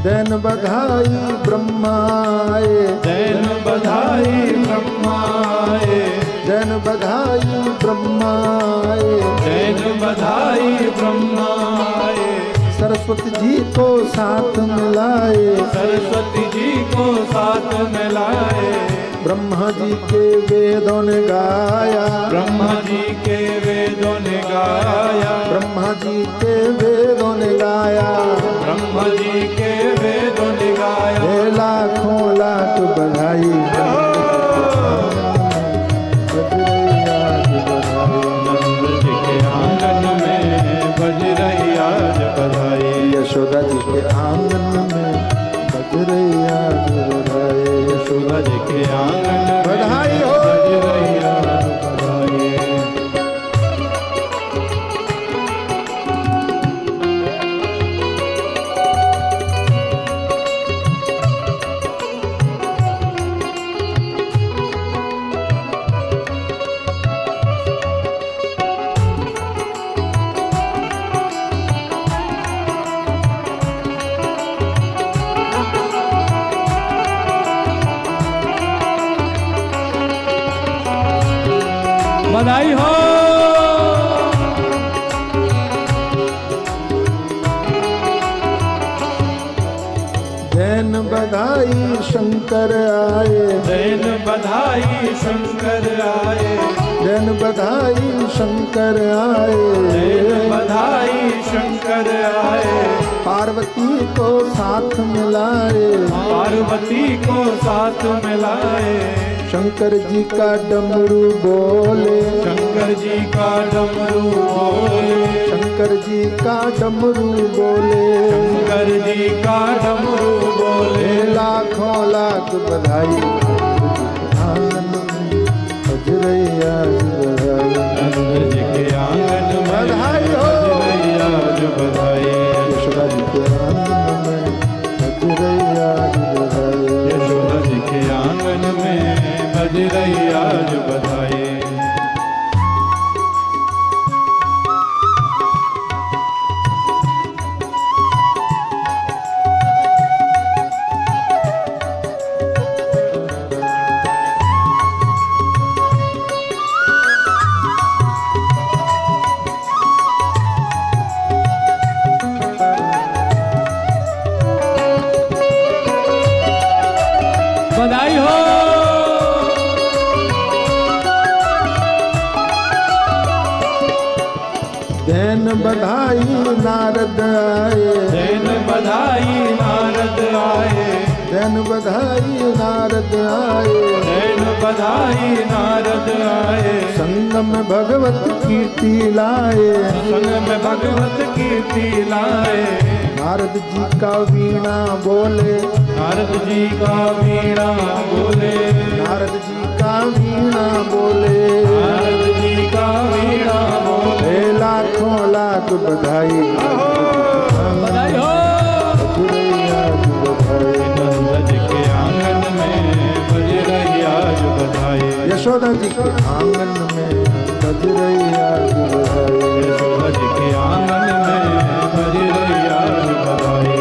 Then बधाई ब्रह्माए, then बधाई ब्रह्माए, then बधाई ब्रह्माए, देन बधाई ब्रह्माए। सरस्वती जी को साथ मिलाए, सरस्वती जी को साथ मिलाए। ब्रह्मा जी के वेदों ने गाया, ब्रह्मा जी के वेदों ने गाया, ब्रह्मा जी के वेदों ने गाया, ब्रह्मा जी के वेदों ने गाया। हे लाखों लाख बधाई, नंद जी के आंगन में बज रही आज बधाई। यशोदा जी के आंगन में बज रही आज बधाई, यशोदा जी के आंगन में बधाई हो। बज रही आज बधाई। बधाई हो। देन बधाई शंकर आए, देन बधाई शंकर आए, देन बधाई शंकर आए, देन बधाई शंकर आए। पार्वती को साथ मिलाए, पार्वती को साथ मिलाए। शंकर जी का डमरू बोले, शंकर जी का डमरू बोले, शंकर जी का डमरू बोले, शंकर जी का डमरू बोले। हे लाखों लाख बधाई, आंगन में बज रही आज बधाई, नंद जी के आंगन में बधाई हो। बज रही आज बधाई। यशोदा जी के आंगन में बज रही आज बधाई, यशोदा जी के आंगन में बज रही आज बधाई। बधाई हो। देन बधाई नारद आए, देन बधाई नारद आए, देन बधाई नारद आए, देन बधाई नारद आए। संग में भगवत कीर्ति लाए, संग में भगवत कीर्ति लाए। नारद जी का वीणा बोले, नारद जी का वीणा बोले, नारद जी का वीणा बोले, नारद जी का वीणा बोले। हे लाखों लाख बधाई, बधाई हो। बज रही आज बधाई, नंद जी के आंगन में बज रही आज बधाई। यशोदा जी के आंगन में बज रही आज बधाई, यशोदा जी के आंगन में बज रही आज बधाई।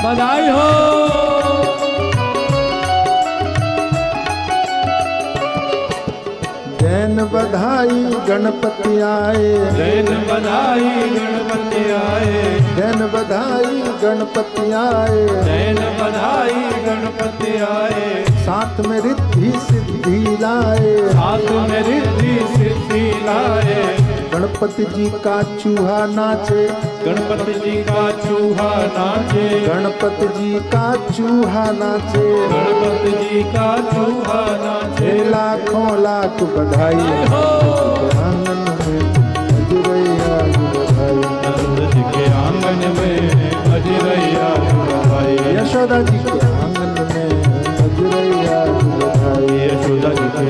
बधाई हो। देन बधाई गणपति आए, देन बधाई गणपति आए, देन बधाई गणपति आए, देन बधाई गणपति आए। साथ में रिद्धि सिद्धि लाए, हाथ में रिद्धि सिद्धि लाए। गणपति जी का चूहा नाचे, गणपति जी का चूहा नाचे, गणपति जी का चूहा नाचे, गणपति जी का चूहा नाचे। हे लाखों लाख बधाई, आंगन में बज रही आज बधाई, नंद जी के आंगन में बज रही आज बधाई। यशोदा जी के आंगन में बज रही आज बधाई, यशोदा जी के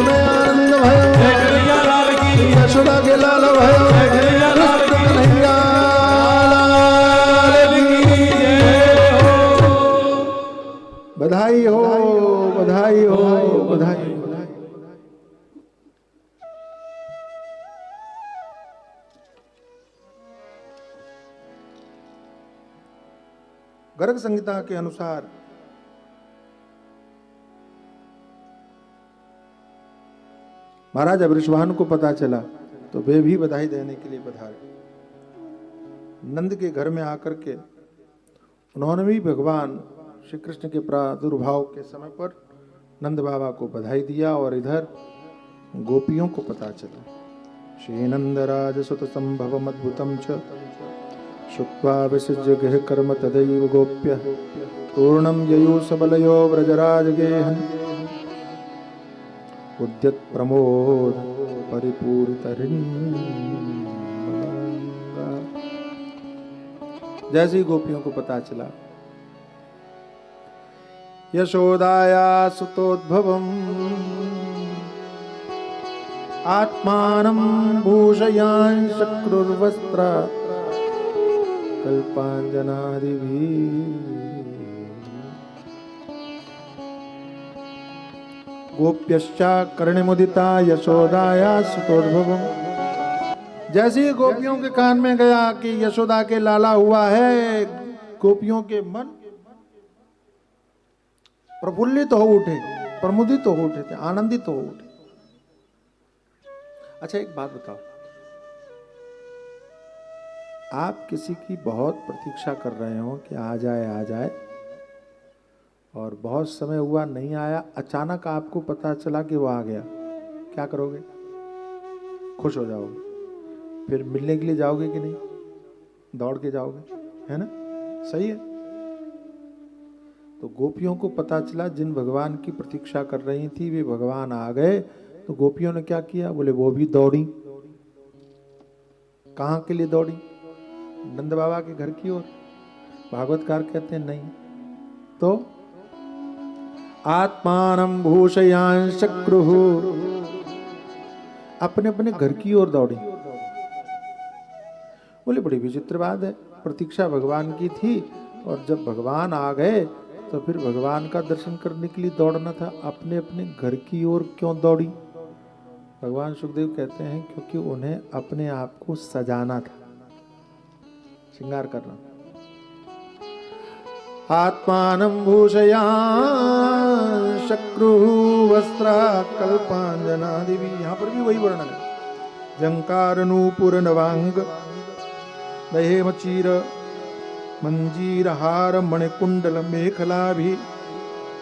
में आनंद भयो, जय कन्हैया लाल की, यशोदा के लाल भयो, जय कन्हैया लाल की, कन्हैया लाल की जय हो। बधाई हो, बधाई हो, बधाई हो। गर्ग संहिता के अनुसार महाराज वृषभानु को पता चला तो वे भी बधाई देने के लिए पधारे। नंद के घर में आकर के उन्होंने भी भगवान श्री कृष्ण के प्रादुर्भाव के समय पर नंद बाबा को बधाई दिया और इधर गोपियों को पता चला। श्री नंदराज सुत संभवम अद्भुतम च श्रुत्वा विसृज्य गृह कर्म तदैव गोप्य पूर्णम ययु सबलयो व्रजराज गेहन उद्यत प्रमोद परिपूरित जैसे ही गोपियों को पता चला यशोदाया सुतोद्भवम् आत्मानं भूषयान् शक्रुर्वस्त्र गोप्यश्चा कर्णिमुदिता यशोदाया सुतोद्भवम्। जैसे ही गोपियों के कान में गया कि यशोदा के लाला हुआ है, गोपियों के मन प्रफुल्लित हो उठे, प्रमुदित हो उठे थे, आनंदित हो उठे। अच्छा एक बात बताओ, आप किसी की बहुत प्रतीक्षा कर रहे हो कि आ जाए और बहुत समय हुआ नहीं आया, अचानक आपको पता चला कि वो आ गया, क्या करोगे? खुश हो जाओगे, फिर मिलने के लिए जाओगे कि नहीं? दौड़ के जाओगे, है ना? सही है। तो गोपियों को पता चला जिन भगवान की प्रतीक्षा कर रही थी वे भगवान आ गए, तो गोपियों ने क्या किया? बोले वो भी दौड़ी। कहाँ के लिए दौड़ी? नंद बाबा के घर की ओर। भागवतकार कहते हैं नहीं तो आत्मानं भूषयान शक्रुः, अपने अपने घर की ओर दौड़ी। बोले बड़ी विचित्र बात है, प्रतीक्षा भगवान की थी और जब भगवान आ गए तो फिर भगवान का दर्शन करने के लिए दौड़ना था, अपने अपने घर की ओर क्यों दौड़ी? भगवान सुखदेव कहते हैं क्योंकि उन्हें अपने आप को सजाना था, श्रृंगार करना। आत्मानं भूषयान शक्रुः वस्त्रः कल्पाञ्जनादिभिः, यहाँ पर भी वही वर्णन है। जंकार नूपुर नवांग दहेम चीर मंजीर हार मणिकुंडल मेखला भी,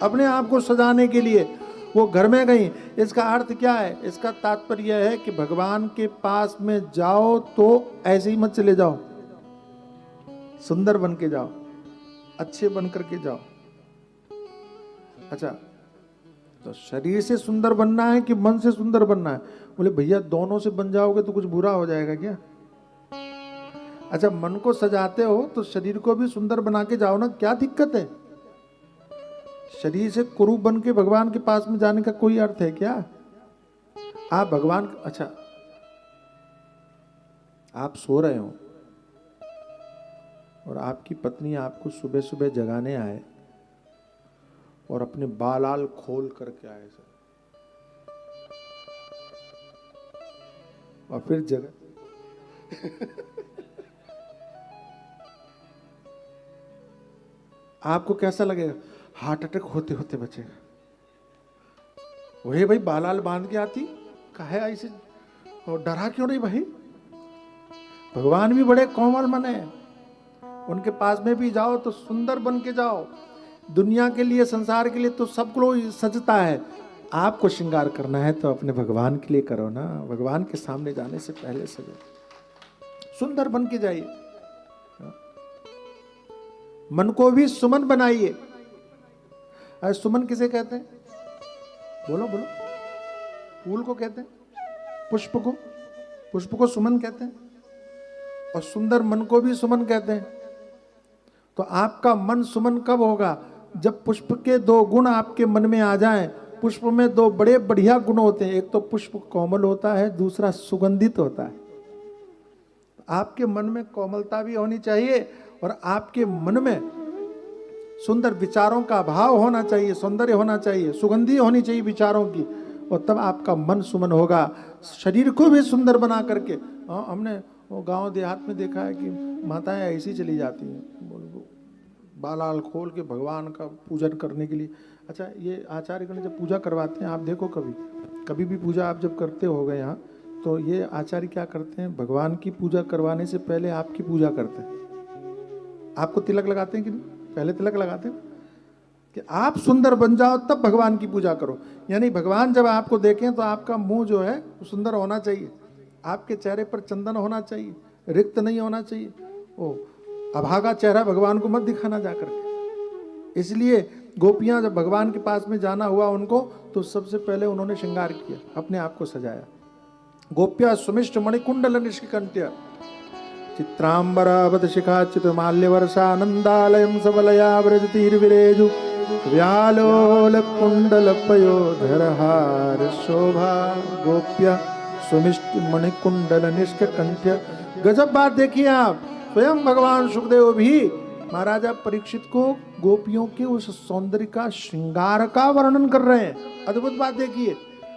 अपने आप को सजाने के लिए वो घर में गई। इसका अर्थ क्या है? इसका तात्पर्य है कि भगवान के पास में जाओ तो ऐसे ही मत चले जाओ, सुंदर बन के जाओ, अच्छे बन करके जाओ। अच्छा, तो शरीर से सुंदर बनना है कि मन से सुंदर बनना है? बोले भैया दोनों से बन जाओगे तो कुछ बुरा हो जाएगा क्या? अच्छा, मन को सजाते हो तो शरीर को भी सुंदर बना के जाओ ना, क्या दिक्कत है? शरीर से कुरूप बन के भगवान के पास में जाने का कोई अर्थ है क्या? आप भगवान, अच्छा आप सो रहे हो और आपकी पत्नी आपको सुबह सुबह जगाने आए और अपने बालाल खोल करके आए सर, और फिर जगह आपको कैसा लगेगा? हार्ट अटैक होते होते बचेगा। वही भाई बालाल बांध के आती, काहे ऐसे और डरा क्यों नहीं भाई? भगवान भी बड़े कोमल मन है, उनके पास में भी जाओ तो सुंदर बन के जाओ। दुनिया के लिए, संसार के लिए तो सब लोग सजता है, आपको श्रृंगार करना है तो अपने भगवान के लिए करो ना। भगवान के सामने जाने से पहले सजो, सुंदर बन के जाइए। मन को भी सुमन बनाइए। अरे सुमन किसे कहते हैं? बोलो बोलो। फूल को कहते हैं, पुष्प को सुमन कहते हैं, और सुंदर मन को भी सुमन कहते हैं। तो आपका मन सुमन कब होगा? जब पुष्प के दो गुण आपके मन में आ जाएं पुष्प में दो बड़े बढ़िया गुण होते हैं, एक तो पुष्प कोमल होता है, दूसरा सुगंधित होता है। आपके मन में कोमलता भी होनी चाहिए और आपके मन में सुंदर विचारों का भाव होना चाहिए, सौंदर्य होना चाहिए, सुगंधी होनी चाहिए विचारों की, और तब आपका मन सुमन होगा। शरीर को भी सुंदर बना करके, हमने वो गांव देहात में देखा है कि माताएं ऐसी चली जाती हैं बालाल खोल के भगवान का पूजन करने के लिए। अच्छा, ये आचार्यगण जब पूजा करवाते हैं, आप देखो कभी भी पूजा आप जब करते होगे यहाँ, तो ये आचार्य क्या करते हैं, भगवान की पूजा करवाने से पहले आपकी पूजा करते हैं। आपको तिलक लगाते हैं कि नहीं? पहले तिलक लगाते हैं कि आप सुंदर बन जाओ तब भगवान की पूजा करो। यानी भगवान जब आपको देखें तो आपका मुंह जो है सुंदर होना चाहिए, आपके चेहरे पर चंदन होना चाहिए, रिक्त नहीं होना चाहिए। ओ अभागा चेहरा भगवान को मत दिखाना जाकर के। इसलिए गोपियां जब भगवान के पास में जाना हुआ उनको, तो सबसे पहले उन्होंने श्रृंगार किया, अपने आप को सजाया। गोप्या सुमिष्ट मणिकुंडल निष्कंठ्य चित्रांबरावत शिखाच्युत माल्यवर्षानंदालयं सबलया व्रजतीर्विरेजु व्यालोल कुंडल पयोधरहार शोभा गोप्या सुमिष्ट मणिकुंडल निष्कंठ्य। गजब बात देखिए आप, स्वयं भगवान सुखदेव भी महाराजा परीक्षित को गोपियों के उस सौंदर्य का, श्रृंगार का वर्णन कर रहे हैं। अद्भुत बात देखिए,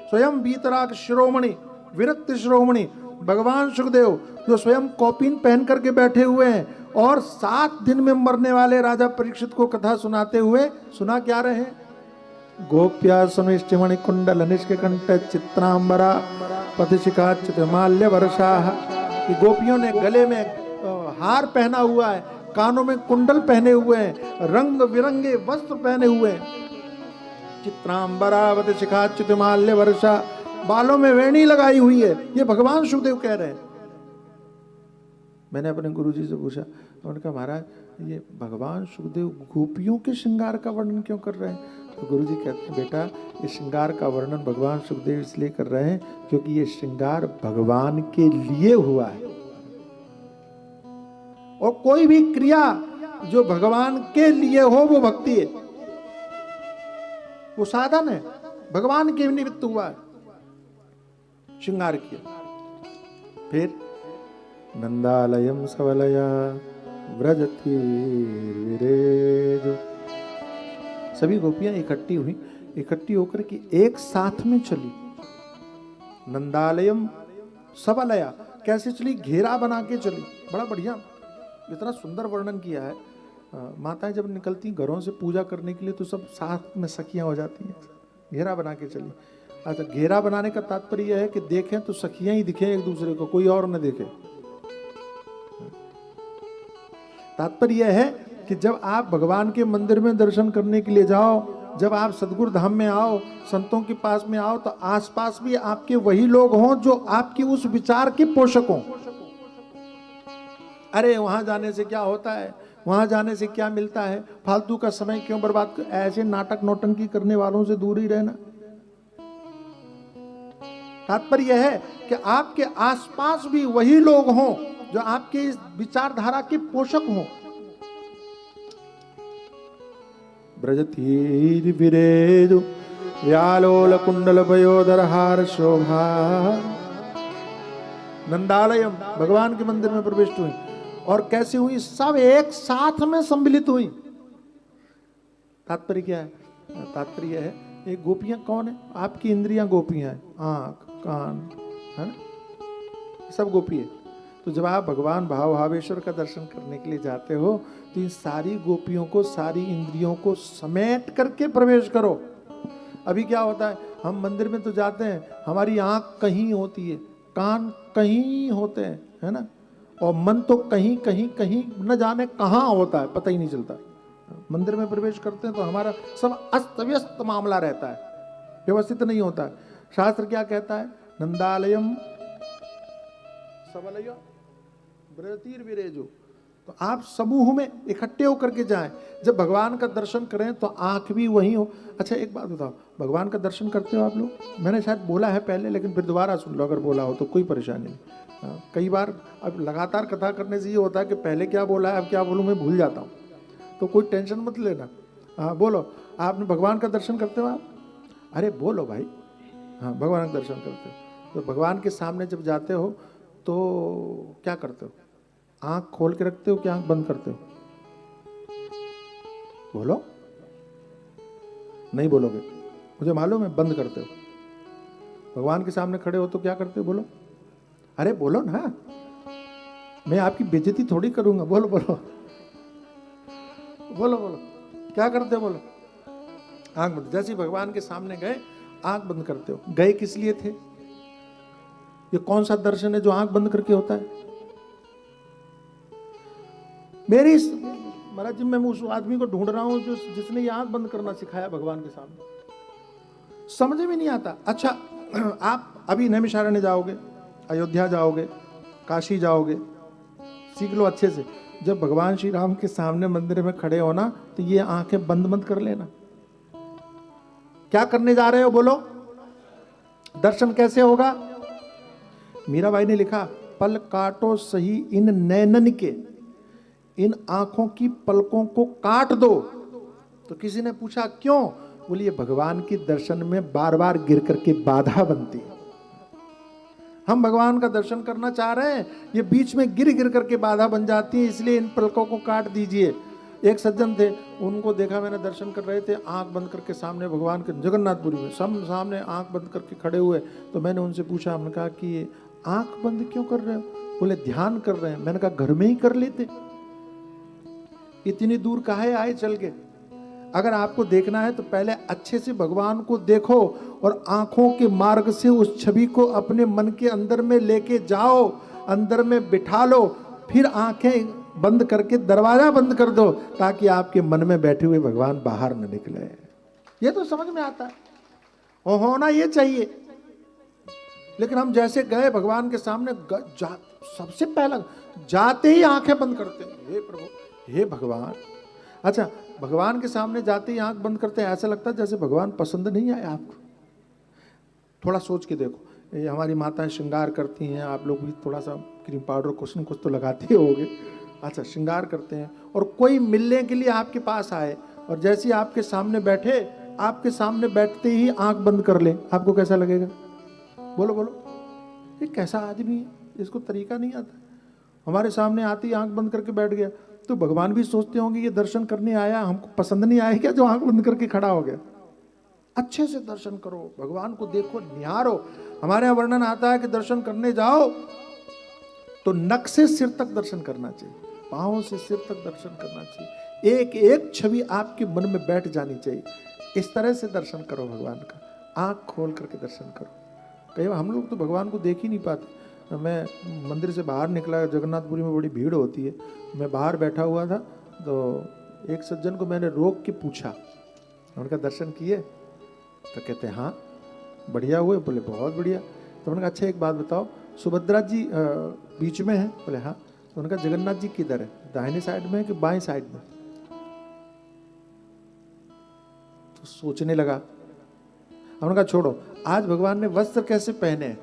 स्वयं वीतराग शिरोमणि, विरक्त शिरोमणि भगवान सुखदेव जो स्वयं कौपीन पहन करके बैठे हुए हैं और 7 दिन में मरने वाले राजा परीक्षित को कथा सुनाते हुए सुना क्या रहे हैं, गोप्या सुमिष्ट मणिकुंडल निष्कंठ चित्रांबरा पतिशिखाच्युत माल्य वर्षा। गोपियों ने गले में हार पहना हुआ है, कानों में कुंडल पहने हुए हैं, रंग बिरंगे वस्त्र पहने हुए हैं। चित्रांबरावत शिखाच्युत माल्य वर्षा, बालों में वेणी लगाई हुई है। ये भगवान सुखदेव कह रहे हैं। मैंने अपने गुरुजी से पूछा, उन्होंने कहा महाराज ये भगवान सुखदेव गोपियों के श्रृंगार का वर्णन क्यों कर रहे हैं? तो गुरुजी कहते हैं बेटा, इस श्रृंगार का वर्णन भगवान सुखदेव इसलिए कर रहे हैं क्योंकि ये श्रृंगार भगवान के लिए हुआ है। और कोई भी क्रिया जो भगवान के लिए हो वो भक्ति है, वो साधन है, भगवान के निमित्त हुआ है, श्रृंगार किया। फिर नंदालयम सवलया व्रजती विरेजु, सभी गोपियां इकट्ठी हुई, इकट्ठी होकर के एक साथ में चली। नंदालयम सवलया कैसे चली? घेरा बना के चली। बड़ा बढ़िया, इतना सुंदर वर्णन किया है। माताएं जब निकलती घरों से पूजा करने के लिए तो सब साथ में सखियां हो जाती हैं, घेरा बना के चली। अच्छा, घेरा बनाने का तात्पर्य यह है कि देखें तो सखियां ही दिखें एक दूसरे को, कोई और न देखे। तात्पर्य यह है कि जब आप भगवान के मंदिर में दर्शन करने के लिए जाओ, जब आप सदगुरु धाम में आओ, संतों के पास में आओ, तो आसपास भी आपके वही लोग हों जो आपकी उस विचार के पोषक हों। अरे वहां जाने से क्या होता है, वहां जाने से क्या मिलता है, फालतू का समय क्यों बर्बाद कर, ऐसे नाटक नौटंकी करने वालों से दूर ही रहना। तात्पर्य यह है कि आपके आसपास भी वही लोग हों जो आपके इस विचारधारा के पोषक हों। ब्रजतीर विरेजु व्यालोल कुंडल पयोधरहार शोभा। नंदालयम भगवान के मंदिर में प्रविष्ट हुई, और कैसे हुई? सब एक साथ में सम्मिलित हुई। तात्पर्य क्या है? तात्पर्य है ये गोपियां कौन है? आपकी इंद्रियां गोपियां हैं, आंख कान है ना, सब गोपी है। तो जब आप भगवान भाव भावेश्वर का दर्शन करने के लिए जाते हो तो इन सारी गोपियों को, सारी इंद्रियों को समेट करके प्रवेश करो। अभी क्या होता है, हम मंदिर में तो जाते हैं, हमारी आंख कहीं होती है, कान कहीं होते हैं, है ना, और मन तो कहीं कहीं कहीं न जाने कहाँ होता है, पता ही नहीं चलता। मंदिर में प्रवेश करते हैं तो हमारा सब अस्त व्यस्त मामला रहता है, व्यवस्थित नहीं होता है। शास्त्र क्या कहता है? नंदालयम सबलया व्रजतीर विरेजु। तो आप समूह में इकट्ठे होकर के जाएं, जब भगवान का दर्शन करें तो आंख भी वही हो। अच्छा एक बात बताओ, भगवान का दर्शन करते हो आप लोग? मैंने शायद बोला है पहले, लेकिन फिर दोबारा सुन लो अगर बोला हो तो, कोई परेशानी नहीं। कई बार अब लगातार कथा करने से ये होता है कि पहले क्या बोला है अब क्या बोलूँ मैं भूल जाता हूँ, तो कोई टेंशन मत लेना। हाँ बोलो, आपने भगवान का दर्शन करते हो आप? अरे बोलो भाई, हाँ भगवान का दर्शन करते हो। तो भगवान के सामने जब जाते हो तो क्या करते हो? आंख खोल के रखते हो कि आंख बंद करते हो? बोलो, नहीं बोलोगे, मुझे मालूम है बंद करते हो। भगवान के सामने खड़े हो तो क्या करते हो? बोलो, अरे बोलो ना, मैं आपकी बेइज्जती थोड़ी करूंगा। बोलो बोलो बोलो बोलो, क्या करते हो? बोलो। आंख बंद। जैसे ही भगवान के सामने गए आंख बंद करते हो। गए किस लिए थे? ये कौन सा दर्शन है जो आंख बंद करके होता है? मेरी महाराज जी, मैं उस आदमी को ढूंढ रहा हूं जो जिसने ये आंख बंद करना सिखाया भगवान के सामने। समझ में नहीं आता। अच्छा, आप अभी नैमिषारण्य जाओगे, अयोध्या जाओगे, काशी जाओगे, सीख लो अच्छे से। जब भगवान श्री राम के सामने मंदिर में खड़े हो ना, तो ये आंखें बंद मत कर लेना। क्या करने जा रहे हो? बोलो। दर्शन कैसे होगा? मीराबाई ने लिखा, पल काटो सही इन नैनन के, इन आंखों की पलकों को काट दो। तो किसी ने पूछा क्यों? बोलिए भगवान की दर्शन में बार बार गिर करके बाधा बनती है। हम भगवान का दर्शन करना चाह रहे हैं, ये बीच में गिर गिर करके बाधा बन जाती है, इसलिए इन पलकों को काट दीजिए। एक सज्जन थे, उनको देखा मैंने, दर्शन कर रहे थे, आंख बंद करके सामने भगवान के, जगन्नाथपुरी में सब सामने आंख बंद करके खड़े हुए। तो मैंने उनसे पूछा, हमने कहा कि ये आंख बंद क्यों कर रहे हो? बोले ध्यान कर रहे हैं। मैंने कहा घर में ही कर लेते, इतनी दूर काहे आए चल के? अगर आपको देखना है तो पहले अच्छे से भगवान को देखो और आंखों के मार्ग से उस छवि को अपने मन के अंदर में लेके जाओ, अंदर में बिठा लो, फिर आंखें बंद करके दरवाजा बंद कर दो, ताकि आपके मन में बैठे हुए भगवान बाहर न निकले। ये तो समझ में आता है, और होना ये चाहिए। लेकिन हम जैसे गए भगवान के सामने, सबसे पहला जाते ही आंखें बंद करते हैं, हे प्रभु, हे भगवान। अच्छा, भगवान के सामने जाते ही आंख बंद करते हैं, ऐसा लगता है जैसे भगवान पसंद नहीं आए आपको। थोड़ा सोच के देखो, ये हमारी माताएं श्रृंगार करती हैं, आप लोग भी थोड़ा सा क्रीम पाउडर कुछ न कुछ तो लगाते ही होगे। अच्छा, श्रृंगार करते हैं और कोई मिलने के लिए आपके पास आए और जैसे ही आपके सामने बैठे, आपके सामने बैठते ही आंख बंद कर ले, आपको कैसा लगेगा? बोलो बोलो, ये कैसा आदमी है, इसको तरीका नहीं आता। हमारे सामने आते ही आंख बंद करके बैठ गया, तो भगवान भी सोचते होंगे ये दर्शन करने आया, हमको पसंद नहीं आया क्या जो आंख बंद करके खड़ा हो गया? अच्छे से दर्शन करो, भगवान को देखो, निहारो। हमारे यहाँ वर्णन आता है कि दर्शन करने जाओ तो नख से सिर तक दर्शन करना चाहिए, पांव से सिर तक दर्शन करना चाहिए, एक एक छवि आपके मन में बैठ जानी चाहिए। इस तरह से दर्शन करो भगवान का, आंख खोल करके दर्शन करो। कई बार हम लोग तो भगवान को देख ही नहीं पाते। मैं मंदिर से बाहर निकला, जगन्नाथपुरी में बड़ी भीड़ होती है, मैं बाहर बैठा हुआ था, तो एक सज्जन को मैंने रोक के पूछा, उनका दर्शन किए? तो कहते हैं हाँ, बढ़िया हुए। बोले बहुत बढ़िया। तो उन्होंने कहा अच्छा एक बात बताओ, सुभद्रा जी बीच में है? बोले हाँ। तो उन्होंने कहा जगन्नाथ जी किधर है, दाहिने साइड में है कि बाएं साइड में? तो सोचने लगा। उन्होंने कहा छोड़ो, आज भगवान ने वस्त्र कैसे पहने,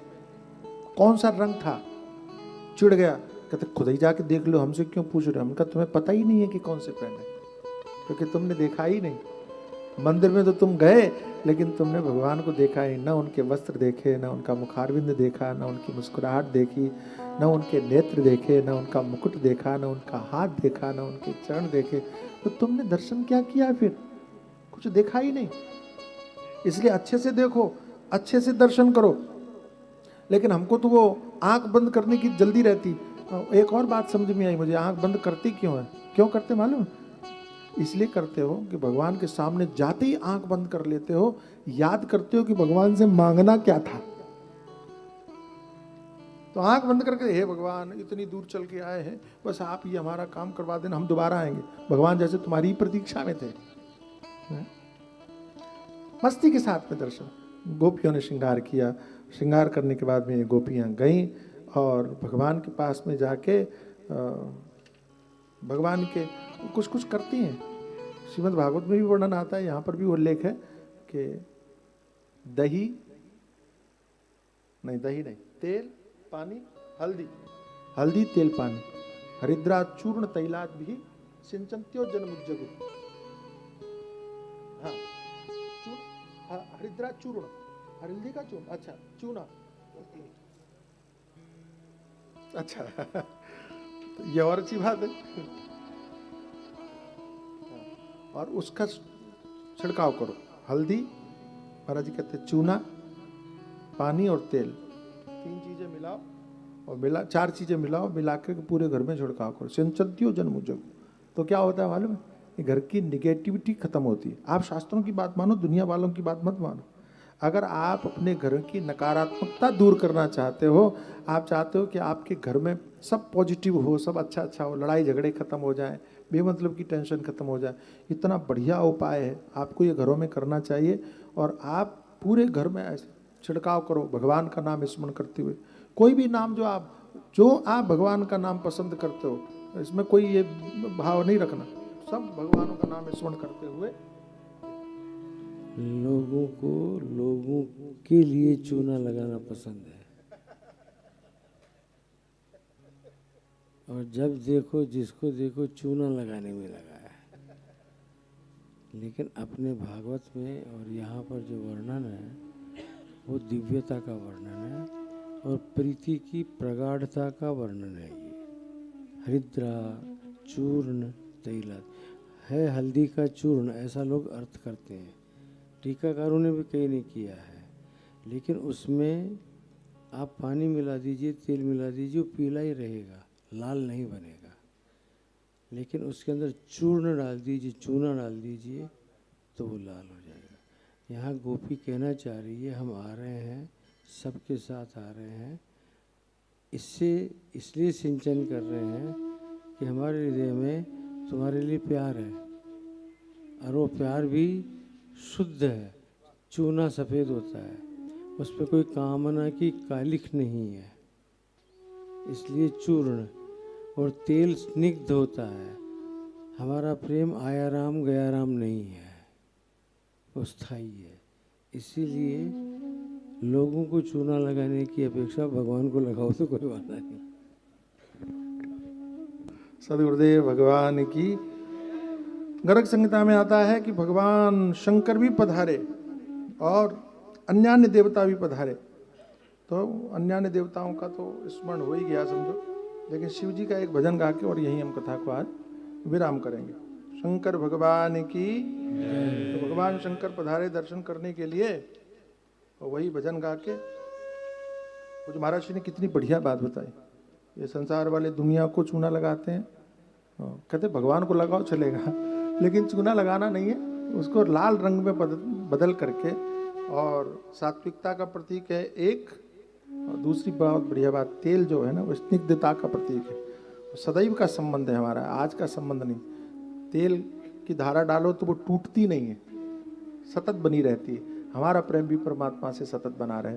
कौन सा रंग था? चिढ़ गया, कहते खुद ही जाके देख लो, हमसे क्यों पूछ रहे हो? हमका तुम्हें पता ही नहीं है कि कौन से पहने, क्योंकि तुमने देखा ही नहीं। मंदिर में तो तुम गए, लेकिन तुमने भगवान को देखा ही ना, उनके वस्त्र देखे, ना उनका मुखारविंद देखा, ना उनकी मुस्कुराहट देखी, ना उनके नेत्र देखे, ना उनका मुकुट देखा, ना उनका हाथ देखा, ना उनके चरण देखे। तो तुमने दर्शन क्या किया? फिर कुछ देखा ही नहीं। इसलिए अच्छे से देखो, अच्छे से दर्शन करो। लेकिन हमको तो वो आंख बंद करने की जल्दी रहती। एक और बात समझ में आई मुझे, आंख बंद करती क्यों है? क्यों करते मालूम? इसलिए करते हो कि भगवान के सामने जाते ही आंख बंद कर लेते हो, याद करते हो कि भगवान से मांगना क्या था। तो आंख बंद करके, हे भगवान इतनी दूर चल के आए हैं, बस आप ये हमारा काम करवा देना, हम दोबारा आएंगे। भगवान जैसे तुम्हारी प्रतीक्षा में थे। मस्ती के साथ में दर्शन। गोपियों ने श्रृंगार किया, श्रृंगार करने के बाद में ये गोपियाँ गईं और भगवान के पास में जाके भगवान के कुछ कुछ करती हैं। श्रीमद् भागवत में भी वर्णन आता है, यहाँ पर भी उल्लेख है कि दही नहीं, तेल पानी हल्दी तेल पानी, हरिद्रा चूर्ण तैलाद भी सिंचन्त्यो जनमुज्जगु। हाँ, हरिद्रा चूर्ण, हल्दी का चूर्ण, अच्छा चूना, अच्छा तो ये और अच्छी बात है। और उसका छिड़काव करो। हल्दी, महाराज जी कहते हैं चूना, पानी और तेल, 3 चीजें मिलाओ और 4 चीजें मिलाओ, मिलाकर के पूरे घर में छिड़काव करो। सिंचत्यो जन्म जग, तो क्या होता है मालूम है? घर की निगेटिविटी खत्म होती है। आप शास्त्रों की बात मानो, दुनिया वालों की बात मत मानो। अगर आप अपने घर की नकारात्मकता दूर करना चाहते हो, आप चाहते हो कि आपके घर में सब पॉजिटिव हो, सब अच्छा अच्छा हो, लड़ाई झगड़े खत्म हो जाए, बेमतलब की टेंशन खत्म हो जाए, इतना बढ़िया उपाय है, आपको ये घरों में करना चाहिए। और आप पूरे घर में ऐसे छिड़काव करो भगवान का नाम स्मरण करते हुए। कोई भी नाम जो आप भगवान का नाम पसंद करते हो, इसमें कोई ये भाव नहीं रखना, सब भगवानों का नाम स्मरण करते हुए। लोगों के लिए चूना लगाना पसंद है, और जब देखो जिसको देखो चूना लगाने में लगा है। लेकिन अपने भागवत में और यहाँ पर जो वर्णन है वो दिव्यता का वर्णन है और प्रीति की प्रगाढ़ता का वर्णन है। ये हरिद्रा चूर्ण तैला है, हल्दी का चूर्ण, ऐसा लोग अर्थ करते हैं। टीकाकारों ने भी कहीं नहीं किया है, लेकिन उसमें आप पानी मिला दीजिए, तेल मिला दीजिए, वो पीला ही रहेगा, लाल नहीं बनेगा। लेकिन उसके अंदर चूर्ण डाल दीजिए, चूना डाल दीजिए, तो वो लाल हो जाएगा। यहाँ गोपी कहना चाह रही है, हम आ रहे हैं, सबके साथ आ रहे हैं, इससे इसलिए सिंचन कर रहे हैं कि हमारे हृदय में तुम्हारे लिए प्यार है, और वो प्यार भी शुद्ध है। चूना सफ़ेद होता है, उस पर कोई कामना की कालिख नहीं है, इसलिए चूर्ण। और तेल स्निग्ध होता है। हमारा प्रेम आया राम गया राम नहीं है, वो स्थायी है। इसीलिए लोगों को चूना लगाने की अपेक्षा भगवान को लगाओ तो कोई बात नहीं। सदगुरुदेव भगवान की। गर्ग संहिता में आता है कि भगवान शंकर भी पधारे और अन्यान्य देवता भी पधारे। तो अन्यान्य देवताओं का तो स्मरण हो ही गया समझो, लेकिन शिव जी का एक भजन गा के और यही हम कथा को आज विराम करेंगे। शंकर भगवान की। तो भगवान शंकर पधारे दर्शन करने के लिए, और वही भजन गा के वो जो महाराज जी ने कितनी बढ़िया बात बताई। ये संसार वाले दुनिया को चूना लगाते हैं, कहते भगवान को लगाओ चलेगा, लेकिन चूना लगाना नहीं है, उसको लाल रंग में बदल करके, और सात्विकता का प्रतीक है एक, और दूसरी बहुत बढ़िया बात, तेल जो है ना वो स्निग्धता का प्रतीक है। सदैव का संबंध है हमारा, आज का संबंध नहीं। तेल की धारा डालो तो वो टूटती नहीं है, सतत बनी रहती है। हमारा प्रेम भी परमात्मा से सतत बना रहे।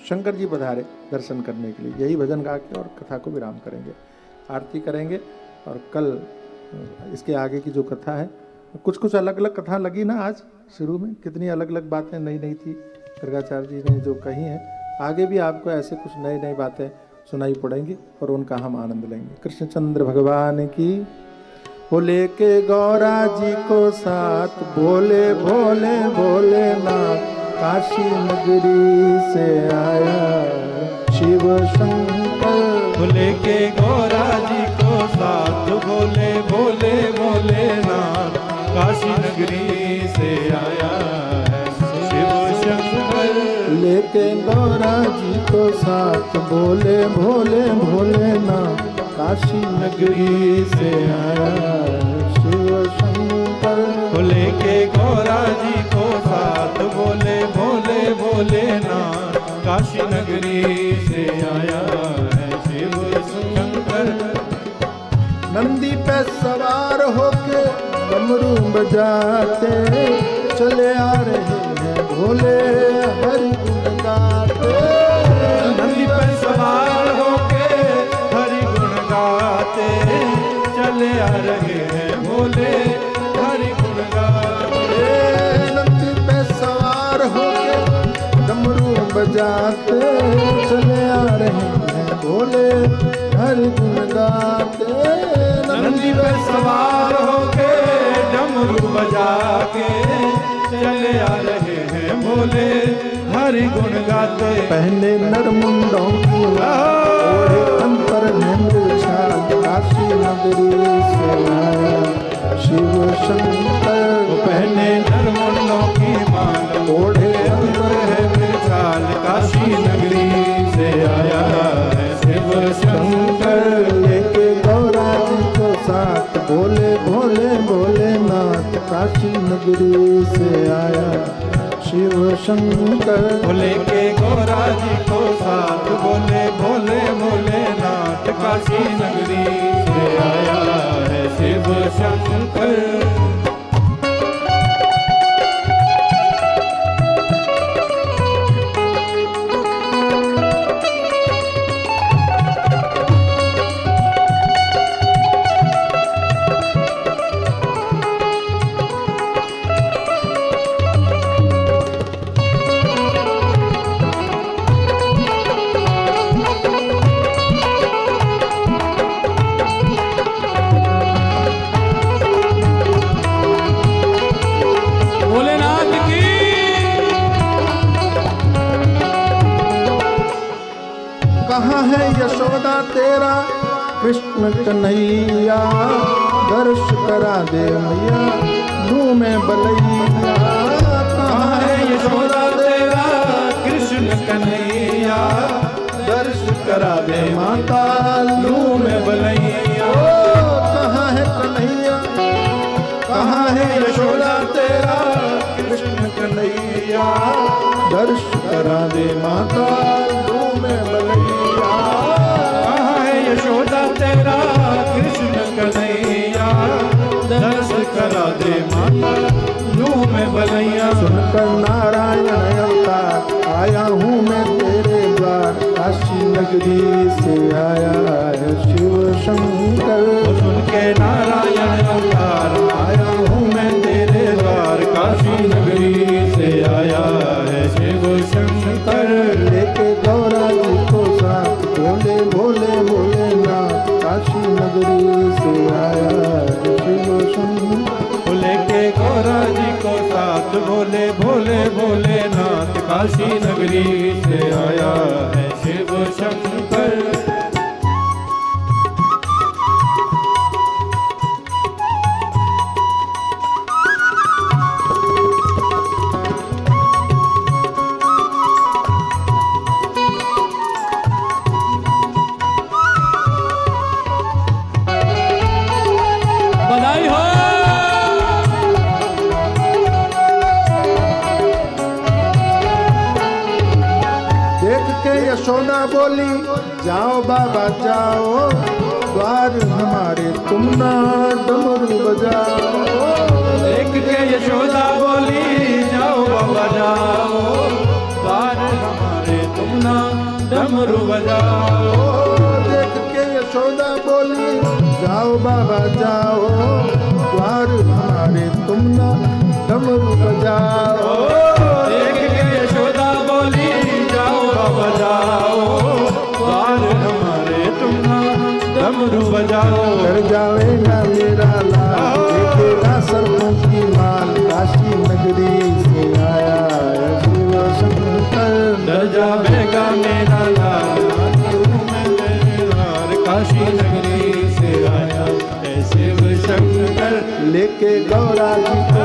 शंकर जी पधारे दर्शन करने के लिए, यही भजन गा के और कथा को विराम करेंगे, आरती करेंगे। और कल इसके आगे की जो कथा है, कुछ अलग अलग कथा लगी ना आज शुरू में, कितनी अलग अलग बातें नई नई थी गर्गाचार्य जी ने जो कही हैं। आगे भी आपको ऐसे कुछ नई नई बातें सुनाई पड़ेंगी और उनका हम आनंद लेंगे। कृष्णचंद्र भगवान की। वो लेके गौरा जी को साथ, बोले भोले भोले नाथ, काशी नगरी से आया शिव शंकर। लेके गौरा जी को साथ, बोले भोले भोले नाथ, काशी नगरी से आया है शिव शंकर। लेके गौरा जी को साथ, बोले भोले भोले नाथ, काशी नगरी से आया शिव शंकर। लेके गौरा जी को साथ, बोले भोले भोले नाथ, काशी नगरी से आया है शिव शंकर। नंदी पे सवार होके डमरू बजाते चले आ रहे हैं भोले हरि गुण गाते। नंदी पे सवार होके हरि गुण गाते चले आ रहे हैं भोले हरि गुण गाते। नंदी पे सवार होके डमरू बजाते चले आ रहे हैं भोले हरि गुण गाते। नंदी पे सवार होके डमरू बजा के चले आ रहे हैं भोले हरि गुण गाते। पहने नरमुंडों की ओढ़े अंतर नेत्र छाल काशी नगरी से आया शिव शंकर। पहने नरमुंडों की माल ओढ़े अंतर है विशाल काशी नगरी से आया है शिव शंकर। लेके गौरा जी को साथ भोले भोले भोलेनाथ काशी नगरी से आया शिव शंकर। भोले के गौरा जी को साथ बोले भोले भोलेनाथ काशी नगरी से आया है शिव शंकर। भोलेनाथ की कहाँ है यशोदा तेरा कृष्ण कन्हैया दर्श करा दे मैया मुँह में बलैया। कहाँ है यशोदा तेरा कृष्ण कन्हैया दर्श करा दे माता लू में बलैया। कहाँ है कन्हैया कहाँ है यशोदा तेरा कृष्ण कन्हैया दर्श करा दे माता मुँह में बलैया। कहाँ है यशोदा तेरा कृष्ण कन्हैया दर्श करा दे माता लू में बलैया। सुनकर नारायण अवतार आया हूँ मैं तेरे द्वार काशी नगरी से आया है शिव शंकर। सुन के नारायण अवतार आया हूँ मैं तेरे द्वार काशी नगरी से आया है शिव शंकर। लेके गौरा जी को साथ भोले भोले भोलेनाथ काशी नगरी से आया है शिव शंकर। लेके गौरा जी को साथ भोले भोले भोलेनाथ काशी नगरी से आया है शिव शंकर। बधाई हो। देख के यशोदा बोली जाओ बाबा जाओ द्वार हमारे तुम ना डमरू बजाओ। देख के यशोदा बोली जाओ बाबा जाओ द्वार हमारे तुम ना डमरू बजाओ। देख के यशोदा बोली जाओ बाबा जाओ द्वार हमारे तुम ना डमरू बजाओ। देख के यशोदा बोली जाओ बाबा जाओ द्वार हमारे तुम ना डमरू बजाओ। कर जाएगा मेरा लाल देखेगा सरसों की माल काशी नगरी से आया है शिव शंकर। डर जाएगा मेरा लाल मैं तेरे द्वार काशी नगरी से आया है शिव शंकर। लेके गौरा जी को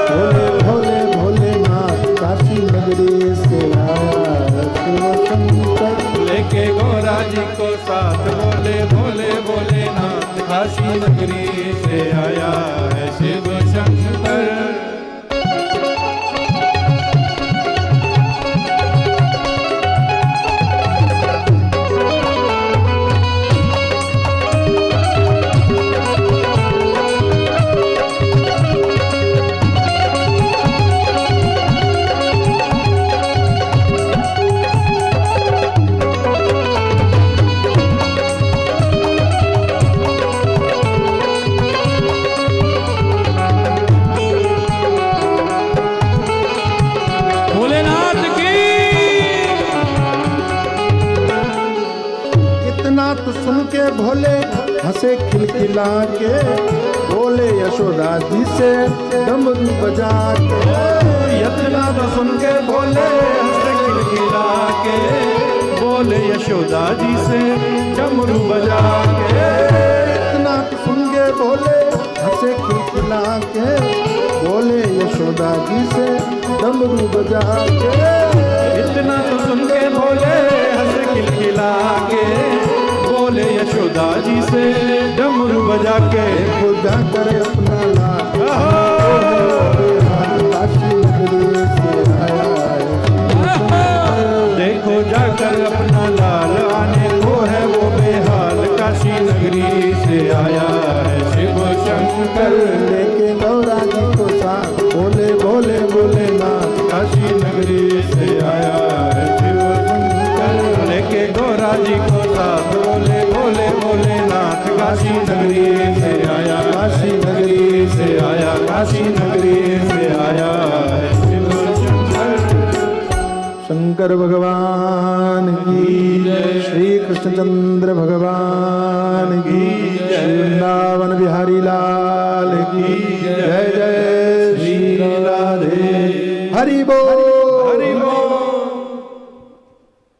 भोले भोले भोलेनाथ काशी नगरी से आया है शिव शंकर। लेके गौरा जी को साथ बोले भोले भोलेनाथ काशी नगरी से आया है शिव शंकर। हंसे खिलखिला के, बोले यशोदा जी से डमरू बजा के। इतना तो सुन के बोले हंस खिलखिला के, बोले यशोदा जी से डमरू बजा के। इतना तो सुन के बोले हंसे खिलखिला के, बोले यशोदा जी से डमरू बजा के। इतना तो सुन के बोले हंस खिलखिला के, बोले यशोदा जी से डमरू बजा के। खुदा कर अपना लाल काशी नगरी से आया है। देखो जाकर अपना लाल आने को है वो बेहाल, काशी नगरी से आया है शिव शंकर। लेके गौरा जी को साथ, बोले बोले बोले ना, काशी नगरी से आया है शिव शंकर। लेके गौरा जी को साथ, बोले बोले बोले नाथ, काशी नगरी से आया, काशी नगरी से आया, काशी नगरी से आया है शिव शंकर। शंकर भगवान की जय, श्री कृष्णचंद्र भगवान की जय, वृंदावन बिहारी लाल की जय। जय श्री राधे, हरि बोल।